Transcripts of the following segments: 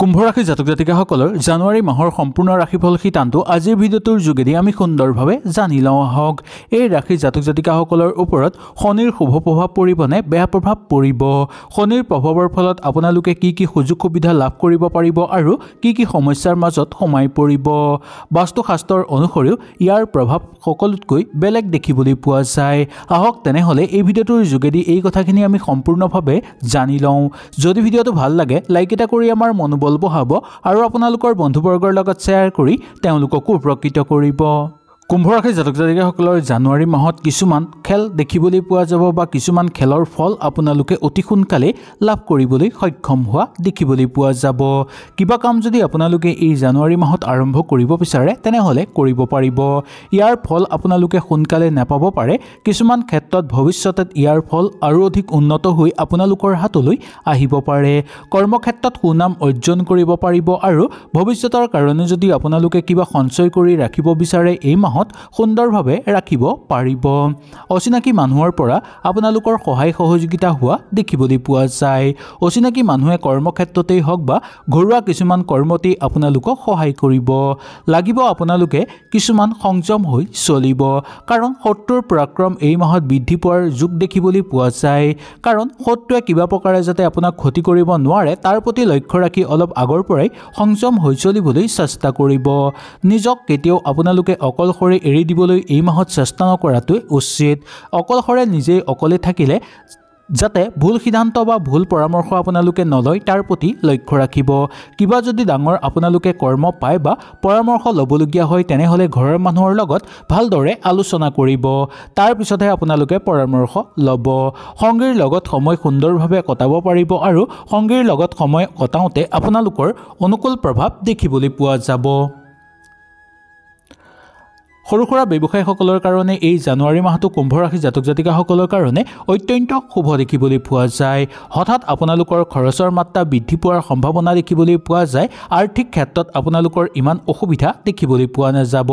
কুম্ভ ৰাশি জাতক জাতিকাসকলৰ জানুৱাৰী মাহৰ সম্পূৰ্ণ ৰাশিফল সিদ্ধান্ত আজিৰ ভিডিঅ'টোৰ যোগেদি আমি সুন্দৰভাৱে জানি লওঁ আহক। এই ৰাশি জাতক জাতিকাসকলৰ ওপৰত শনিৰ শুভ প্ৰভাৱ পৰিবনে বেয়া প্ৰভাৱ পৰিব? শনিৰ প্ৰভাৱৰ ফলত আপোনালোকে কি সুযোগ সুবিধা লাভ কৰিব পাৰিব আৰু কি সমস্যাৰ মাজত সোমাই পৰিব? বাস্তুশাস্ত্ৰৰ অনুসৰিও ইয়াৰ প্ৰভাৱ সকলোতকৈ বেলেগ দেখিবলৈ পোৱা যায়। আহক তেনেহ'লে এই ভিডিঅ'টোৰ যোগেদি এই কথাখিনি আমি সম্পূৰ্ণভাৱে জানি লওঁ। যদি ভিডিঅ'টো ভাল লাগে লাইক এটা কৰি আমাৰ মনোবল বঢ়াব আৰু আপোনালোকৰ বন্ধুবৰ্গৰ লগত শ্বেয়াৰ কৰি তেওঁলোককো উপকৃত কৰিব। কুম্ভ ৰাশি জাতক জাতিকাসকলৰ জানুৱাৰী মাহত কিছুমান খেল দেখিবলৈ পোৱা যাব বা কিছুমান খেলৰ ফল আপোনালোকে অতি সোনকালে লাভ কৰিবলৈ সক্ষম হোৱা দেখিবলৈ পোৱা যাব। কিবা কাম যদি আপোনালোকে এই জানুৱাৰী মাহত আৰম্ভ কৰিব বিচাৰে তেনেহ'লে কৰিব পাৰিব। ইয়াৰ ফল আপোনালোকে সোনকালে নাপাব পাৰে। কিছুমান ক্ষেত্ৰত ভৱিষ্যতে ইয়াৰ ফল আৰু অধিক উন্নত হৈ আপোনালোকৰ হাতলৈ আহিব পাৰে। কৰ্মক্ষেত্ৰত সুনাম অৰ্জন কৰিব পাৰিব আৰু ভৱিষ্যতৰ কাৰণে যদি আপোনালোকে কিবা সঞ্চয় কৰি ৰাখিব বিচাৰে এই মাহত সুন্দৰভাৱে ৰাখিব পাৰিব। অচিনাকি মানুহৰ পৰা আপোনালোকৰ সহায় সহযোগিতা হোৱা দেখিবলৈ পোৱা যায়। অচিনাকি মানুহে কৰ্মক্ষেত্ৰতেই হওক বা ঘৰুৱা কিছুমান কৰ্মতেই আপোনালোকক সহায় কৰিব লাগিব। আপোনালোকে কিছুমান সংযম হৈ চলিব কাৰণ শত্ৰুৰ পৰাক্ৰম এই মাহত বৃদ্ধি পোৱাৰ যোগ দেখিবলৈ পোৱা যায়। কাৰণ শত্ৰুৱে কিবা প্ৰকাৰে যাতে আপোনাক ক্ষতি কৰিব নোৱাৰে তাৰ প্ৰতি লক্ষ্য ৰাখি অলপ আগৰ পৰাই সংযম হৈ চলিবলৈ চেষ্টা কৰিব। নিজক কেতিয়াও আপোনালোকে অকলশৰে এৰি দিবলৈ এই মাহত চেষ্টা নকৰাটোৱে উচিত। অকলশৰে নিজেই অকলে থাকিলে যাতে ভুল সিদ্ধান্ত বা ভুল পৰামৰ্শ আপোনালোকে নলয় তাৰ প্ৰতি লক্ষ্য ৰাখিব। কিবা যদি ডাঙৰ আপোনালোকে কৰ্ম পায় বা পৰামৰ্শ ল'বলগীয়া হয় তেনেহ'লে ঘৰৰ মানুহৰ লগত ভালদৰে আলোচনা কৰিব। তাৰ পিছতহে আপোনালোকে পৰামৰ্শ ল'ব। সংগীৰ লগত সময় সুন্দৰভাৱে কটাব পাৰিব আৰু সংগীৰ লগত সময় কটাওঁতে আপোনালোকৰ অনুকূল প্ৰভাৱ দেখিবলৈ পোৱা যাব। সৰু সুৰা ব্যৱসায়ীসকলৰ কাৰণে এই জানুৱাৰী মাহটো কুম্ভ ৰাশি জাতক জাতিকাসকলৰ কাৰণে অত্যন্ত শুভ দেখিবলৈ পোৱা যায়। হঠাৎ আপোনালোকৰ খৰচৰ মাত্ৰা বৃদ্ধি পোৱাৰ সম্ভাৱনা দেখিবলৈ পোৱা যায়। আৰ্থিক ক্ষেত্ৰত আপোনালোকৰ ইমান অসুবিধা দেখিবলৈ পোৱা নাযাব।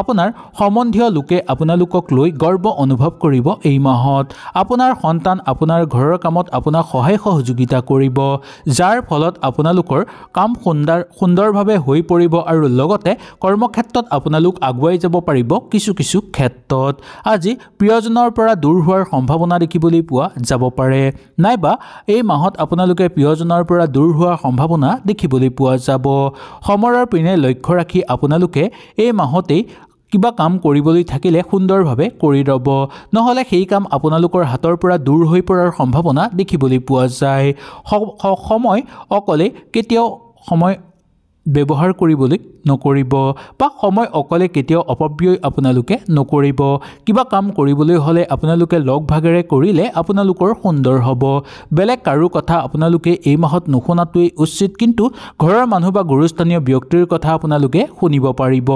আপোনাৰ সম্বন্ধীয় লোকে আপোনালোকক লৈ গৰ্ব অনুভৱ কৰিব এই মাহত। আপোনাৰ সন্তান আপোনাৰ ঘৰৰ কামত আপোনাক সহায় সহযোগিতা কৰিব যাৰ ফলত আপোনালোকৰ কাম সুন্দৰভাৱে হৈ পৰিব আৰু লগতে কৰ্মক্ষেত্ৰত আপোনালোক আগুৱাই যাব পাৰিব। কিছু ক্ষেত্ৰত আজি প্ৰিয়জনৰ পৰা দূৰ হোৱাৰ সম্ভাৱনা দেখিবলৈ পোৱা যাব পাৰে নাইবা এই মাহত আপোনালোকে প্ৰিয়জনৰ পৰা দূৰ হোৱাৰ সম্ভাৱনা দেখিবলৈ পোৱা যাব। সময়ৰ পিনে লক্ষ্য ৰাখি আপোনালোকে এই মাহতেই কিবা কাম কৰিবলৈ থাকিলে সুন্দৰভাৱে কৰি ল'ব নহ'লে সেই কাম আপোনালোকৰ হাতৰ পৰা দূৰ হৈ পৰাৰ সম্ভাৱনা দেখিবলৈ পোৱা যায়। সময় অকলে কেতিয়াও সময় ব্যৱহাৰ কৰিবলৈ নকৰিব বা সময় অকলে কেতিয়াও অপব্যয় আপোনালোকে নকৰিব। কিবা কাম কৰিবলৈ হ'লে আপোনালোকে লগ ভাগেৰে কৰিলে আপোনালোকৰ সুন্দৰ হ'ব। বেলেগ কাৰো কথা আপোনালোকে এই মাহত নুশুনাটোৱেই উচিত কিন্তু ঘৰৰ মানুহ বা গুৰুস্থানীয় ব্যক্তিৰ কথা আপোনালোকে শুনিব পাৰিব।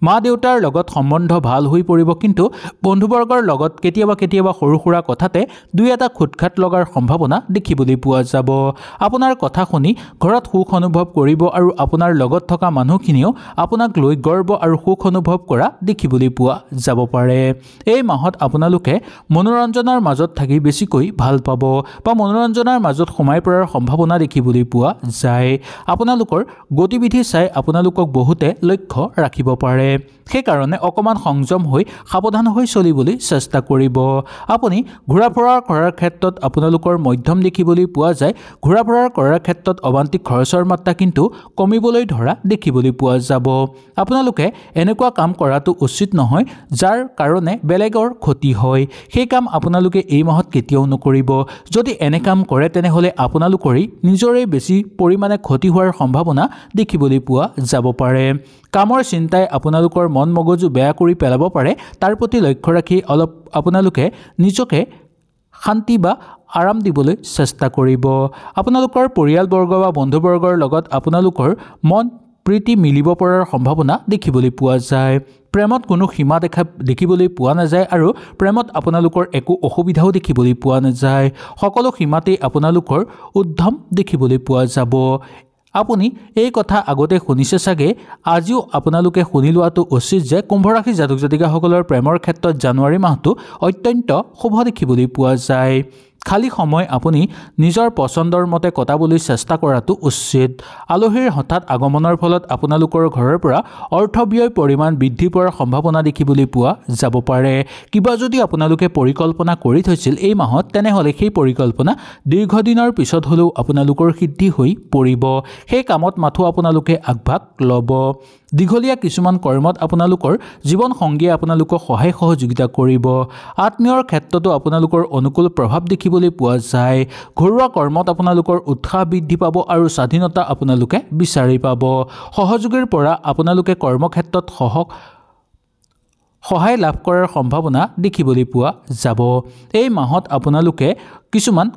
মা দেউতাৰ লগত সম্বন্ধ ভাল হৈ পৰিব কিন্তু বন্ধুবৰ্গৰ লগত কেতিয়াবা সৰু সুৰা কথাতে দুই এটা খুটখাট লগাৰ সম্ভাৱনা দেখিবলৈ পোৱা যাব। আপোনাৰ কথা শুনি ঘৰত সুখ অনুভৱ কৰিব আৰু আপোনাৰ লগত থকা মানুহখিনিও আপোনাক লৈ গৰ্ব আৰু সুখ অনুভৱ কৰা দেখিবলৈ পোৱা যাব পাৰে। এই মাহত আপোনালোকে মনোৰঞ্জনৰ মাজত থাকি বেছিকৈ ভাল পাব বা মনোৰঞ্জনৰ মাজত সোমাই পৰাৰ সম্ভাৱনা দেখিবলৈ পোৱা যায়। আপোনালোকৰ গতিবিধি চাই আপোনালোকক বহুতে লক্ষ্য ৰাখিব পাৰে। সেইকাৰণে অকণমান সংযম হৈ সাৱধান হৈ চলিবলৈ চেষ্টা কৰিব। আপুনি ঘূৰা ফুৰা কৰাৰ ক্ষেত্ৰত আপোনালোকৰ মধ্যম দেখিবলৈ পোৱা যায়। ঘূৰা ফুৰা কৰাৰ ক্ষেত্ৰত অবান্তিক খৰচৰ মাত্ৰা কিন্তু কমিবলৈ ধৰা দেখিবলৈ পোৱা যাব। আপোনালোকে এনেকুৱা কাম কৰাটো উচিত নহয় যাৰ কাৰণে বেলেগৰ ক্ষতি হয়। সেই কাম আপোনালোকে এই মাহত কেতিয়াও নকৰিব। যদি এনে কাম কৰে তেনেহ'লে আপোনালোকৰেই নিজৰে বেছি পৰিমাণে ক্ষতি হোৱাৰ সম্ভাৱনা দেখিবলৈ পোৱা যাব পাৰে। কামৰ চিন্তাই আপোনালোকৰ মন মগজু বেয়া কৰি পেলাব পাৰে। তাৰ প্ৰতি লক্ষ্য ৰাখি অলপ আপোনালোকে নিজকে শান্তি বা আৰাম দিবলৈ চেষ্টা কৰিব। আপোনালোকৰ পৰিয়ালবৰ্গ বা বন্ধুবৰ্গৰ লগত আপোনালোকৰ মন প্ৰীতি মিলিব পৰাৰ সম্ভাৱনা দেখিবলৈ পোৱা যায়। প্ৰেমত কোনো সীমা দেখিবলৈ পোৱা নাযায় আৰু প্ৰেমত আপোনালোকৰ একো অসুবিধাও দেখিবলৈ পোৱা নাযায়। সকলো সীমাতেই আপোনালোকৰ উদ্যম দেখিবলৈ পোৱা যাব। আপুনি এই কথা আগতে শুনিছে চাগে আজিও আপোনালোকে শুনি লোৱাটো উচিত যে কুম্ভ ৰাশি জাতক জাতিকাসকলৰ প্ৰেমৰ ক্ষেত্ৰত জানুৱাৰী মাহটো অত্যন্ত শুভ দেখিবলৈ পোৱা যায়। খালি সময় আপুনি নিজৰ পছন্দৰ মতে কটাবলৈ চেষ্টা কৰাটো উচিত। আলহীৰ হঠাৎ আগমনৰ ফলত আপোনালোকৰ ঘৰৰ পৰা অৰ্থব্যয় পৰিমাণ বৃদ্ধি পোৱাৰ সম্ভাৱনা দেখিবলৈ পোৱা যাব পাৰে। কিবা যদি আপোনালোকে পৰিকল্পনা কৰি থৈছিল এই মাহত, তেনেহ'লে সেই পৰিকল্পনা দীৰ্ঘদিনৰ পিছত হ'লেও আপোনালোকৰ সিদ্ধি হৈ পৰিব। সেই কামত মাথো আপোনালোকে আগভাগ ল'ব। দীঘলীয়া কিছুমান কৰ্মত আপোনালোকৰ জীৱন সংগীয়ে আপোনালোকক সহায় সহযোগিতা কৰিব। আত্মীয়ৰ ক্ষেত্ৰতো আপোনালোকৰ অনুকূল প্ৰভাৱ দেখিবলৈ পোৱা যায়। ঘৰুৱা কৰ্মত আপোনালোকৰ উৎসাহ বৃদ্ধি পাব আৰু স্বাধীনতা আপোনালোকে বিচাৰি পাব। সহযোগীৰ পৰা আপোনালোকে কৰ্মক্ষেত্ৰত সহায় লাভ কৰাৰ সম্ভাৱনা দেখিবলৈ পোৱা যাব। এই মাহত আপোনালোকে কিছুমান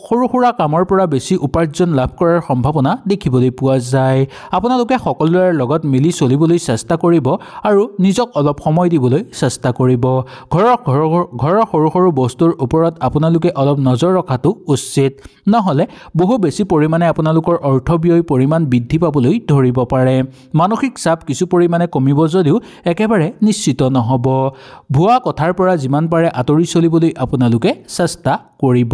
সৰু সুৰা কামৰ পৰা বেছি উপাৰ্জন লাভ কৰাৰ সম্ভাৱনা দেখিবলৈ পোৱা যায়। আপোনালোকে সকলোৰে লগত মিলি চলিবলৈ চেষ্টা কৰিব আৰু নিজক অলপ সময় দিবলৈ চেষ্টা কৰিব। ঘৰৰ সৰু সৰু বস্তুৰ ওপৰত আপোনালোকে অলপ নজৰ ৰখাটো উচিত, নহ'লে বহু বেছি পৰিমাণে আপোনালোকৰ অৰ্থব্যয় পৰিমাণ বৃদ্ধি পাবলৈ ধৰিব পাৰে। মানসিক চাপ কিছু পৰিমাণে কমিব যদিও একেবাৰে নিশ্চিত নহ'ব। ভুৱা কথাৰ পৰা যিমান পাৰে আঁতৰি চলিবলৈ আপোনালোকে চেষ্টা কৰিব।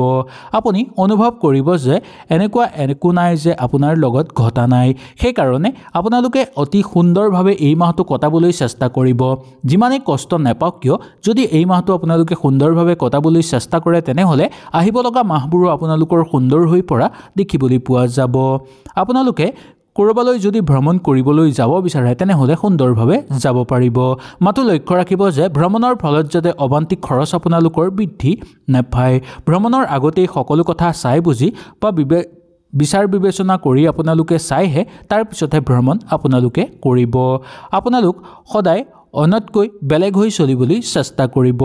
আপুনি অনুভৱ কৰিব যে এনেকুৱা একো নাই যে আপোনাৰ লগত ঘটা নাই। সেইকাৰণে আপোনালোকে অতি সুন্দৰভাৱে এই মাহটো কটাবলৈ চেষ্টা কৰিব। যিমানেই কষ্ট নাপাওক কিয়, যদি এই মাহটো আপোনালোকে সুন্দৰভাৱে কটাবলৈ চেষ্টা কৰে, তেনেহ'লে আহিব লগা মাহবোৰো আপোনালোকৰ সুন্দৰ হৈ পৰা দেখিবলৈ পোৱা যাব। আপোনালোকে ক'ৰবালৈ যদি ভ্ৰমণ কৰিবলৈ যাব বিচাৰে, তেনেহ'লে সুন্দৰভাৱে যাব পাৰিব। মাথো লক্ষ্য ৰাখিব যে ভ্ৰমণৰ ফলত যাতে অবান্তিক খৰচ আপোনালোকৰ বৃদ্ধি নাপায়। ভ্ৰমণৰ আগতেই সকলো কথা চাই বুজি বা বিচাৰ বিবেচনা কৰি আপোনালোকে চাইহে তাৰ পিছতহে ভ্ৰমণ আপোনালোকে কৰিব। আপোনালোক সদায় অন্যতকৈ বেলেগ হৈ চলিবলৈ চেষ্টা কৰিব।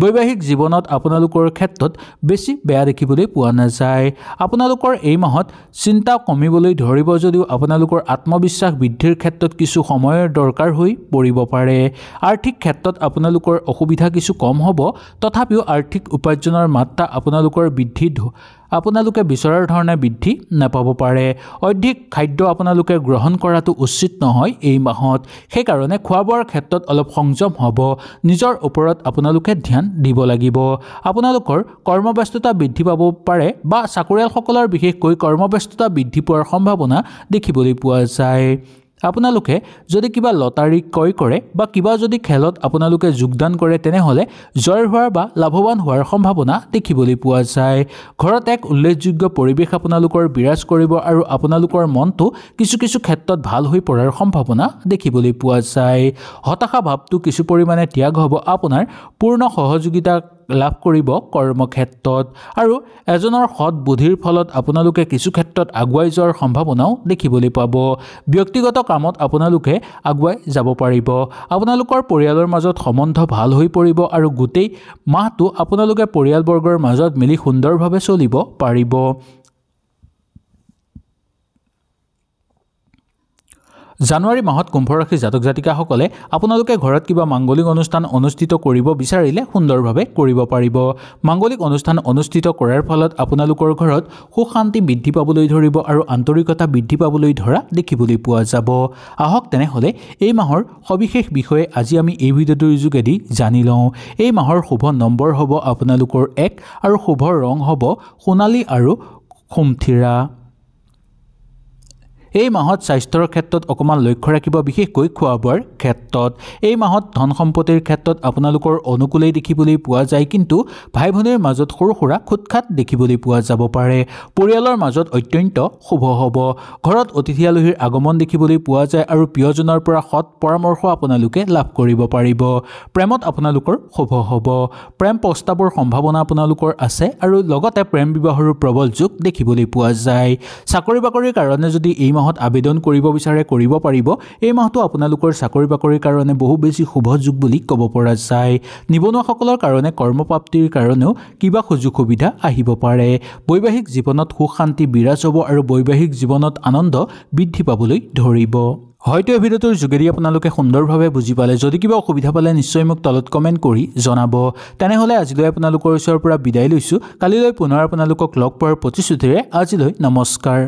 বৈবাহিক জীৱনত আপোনালোকৰ ক্ষেত্ৰত বেছি বেয়া দেখিবলৈ পোৱা নাযায়। আপোনালোকৰ এই মাহত চিন্তা কমিবলৈ ধৰিব যদিও আপোনালোকৰ আত্মবিশ্বাস বৃদ্ধিৰ ক্ষেত্ৰত কিছু সময়ৰ দৰকাৰ হৈ পৰিব পাৰে। আৰ্থিক ক্ষেত্ৰত আপোনালোকৰ অসুবিধা কিছু কম হ'ব, তথাপিও আৰ্থিক উপাৰ্জনৰ মাত্ৰা আপোনালোকে বিচৰাৰ ধৰণে বৃদ্ধি নাপাব পাৰে। অধিক খাদ্য আপোনালোকে গ্ৰহণ কৰাটো উচিত নহয় এই মাহত। সেইকাৰণে খোৱা বোৱাৰ ক্ষেত্ৰত অলপ সংযম হ'ব। নিজৰ ওপৰত আপোনালোকে ধ্যান দিব লাগিব। আপোনালোকৰ কৰ্মব্যস্ততা বৃদ্ধি পাব পাৰে বা চাকৰিয়ালসকলৰ বিশেষকৈ কৰ্মব্যস্ততা বৃদ্ধি পোৱাৰ সম্ভাৱনা দেখিবলৈ পোৱা যায়। আপোনালোকে যদি কিবা লটাৰী ক্ৰয় কৰে বা কিবা যদি খেলত আপোনালোকে যোগদান কৰে, তেনেহ'লে জয় হোৱাৰ বা লাভৱান হোৱাৰ সম্ভাৱনা দেখিবলৈ পোৱা যায়। ঘৰত এক উল্লেখযোগ্য পৰিৱেশ আপোনালোকৰ বিৰাজ কৰিব আৰু আপোনালোকৰ মনটো কিছু ক্ষেত্ৰত ভাল হৈ পৰাৰ সম্ভাৱনা দেখিবলৈ পোৱা যায়। হতাশা ভাৱটো কিছু পৰিমাণে ত্যাগ হ'ব। আপোনাৰ পূৰ্ণ সহযোগিতা লাভ কৰিব কৰ্মক্ষেত্ৰত আৰু এজনৰ সৎ বুদ্ধিৰ ফলত আপোনালোকে কিছু ক্ষেত্ৰত আগুৱাই যোৱাৰ সম্ভাৱনাও দেখিবলৈ পাব। ব্যক্তিগত কামত আপোনালোকে আগুৱাই যাব পাৰিব। আপোনালোকৰ পৰিয়ালৰ মাজত সম্বন্ধ ভাল হৈ পৰিব আৰু গোটেই মাহটো আপোনালোকে পৰিয়ালবৰ্গৰ মাজত মিলি সুন্দৰভাৱে চলিব পাৰিব। জানুৱাৰী মাহত কুম্ভ ৰাশিৰ জাতক জাতিকাসকলে আপোনালোকে ঘৰত কিবা মাংগলিক অনুষ্ঠান অনুষ্ঠিত কৰিব বিচাৰিলে সুন্দৰভাৱে কৰিব পাৰিব। মাংগলিক অনুষ্ঠান অনুষ্ঠিত কৰাৰ ফলত আপোনালোকৰ ঘৰত সুখ শান্তি বৃদ্ধি পাবলৈ ধৰিব আৰু আন্তৰিকতা বৃদ্ধি পাবলৈ ধৰা দেখিবলৈ পোৱা যাব। আহক তেনেহ'লে এই মাহৰ সবিশেষ বিষয়ে আজি আমি এই ভিডিঅ'টোৰ যোগেদি জানি লওঁ। এই মাহৰ শুভ নম্বৰ হ'ব আপোনালোকৰ 1 আৰু শুভ ৰং হ'ব সোণালী আৰু খুমথিৰা। এই মাহত স্বাস্থ্যৰ ক্ষেত্ৰত অকণমান লক্ষ্য ৰাখিব, বিশেষকৈ খোৱা বোৱাৰ ক্ষেত্ৰত। এই মাহত ধন সম্পত্তিৰ ক্ষেত্ৰত আপোনালোকৰ অনুকূলেই দেখিবলৈ পোৱা যায়, কিন্তু ভাই ভনীৰ মাজত সৰু সুৰা খুটখাট দেখিবলৈ পোৱা যাব পাৰে। পৰিয়ালৰ মাজত অত্যন্ত শুভ হ'ব। ঘৰত অতিথি আলহীৰ আগমন দেখিবলৈ পোৱা যায় আৰু প্ৰিয়জনৰ পৰা সৎ পৰামৰ্শ আপোনালোকে লাভ কৰিব পাৰিব। প্ৰেমত আপোনালোকৰ শুভ হ'ব। প্ৰেম প্ৰস্তাৱৰ সম্ভাৱনা আপোনালোকৰ আছে আৰু লগতে প্ৰেম বিবাহৰো প্ৰবল যোগ দেখিবলৈ পোৱা যায়। চাকৰি বাকৰিৰ কাৰণে যদি এই মাহত আবেদন কৰিব বিচাৰে কৰিব পাৰিব। এই মাহটো আপোনালোকৰ চাকৰি বাকৰিৰ কাৰণে বহু বেছি শুভ যোগ বুলি ক'ব পৰা যায়। নিবনুৱাসকলৰ কাৰণে কৰ্মপ্ৰাপ্তিৰ কাৰণেও কিবা সুযোগ সুবিধা আহিব পাৰে। বৈবাহিক জীৱনত সুখ শান্তি বিৰাজ হ'ব আৰু বৈবাহিক জীৱনত আনন্দ বৃদ্ধি পাবলৈ ধৰিব। হয়তো এই ভিডিঅ'টোৰ যোগেদি আপোনালোকে সুন্দৰভাৱে বুজি পালে। যদি কিবা অসুবিধা পালে নিশ্চয় মোক তলত কমেণ্ট কৰি জনাব। তেনেহ'লে আজিলৈ আপোনালোকৰ ওচৰৰ পৰা বিদায় লৈছোঁ। কালিলৈ পুনৰ আপোনালোকক লগ পোৱাৰ প্ৰতিশ্ৰুতিৰে আজিলৈ নমস্কাৰ।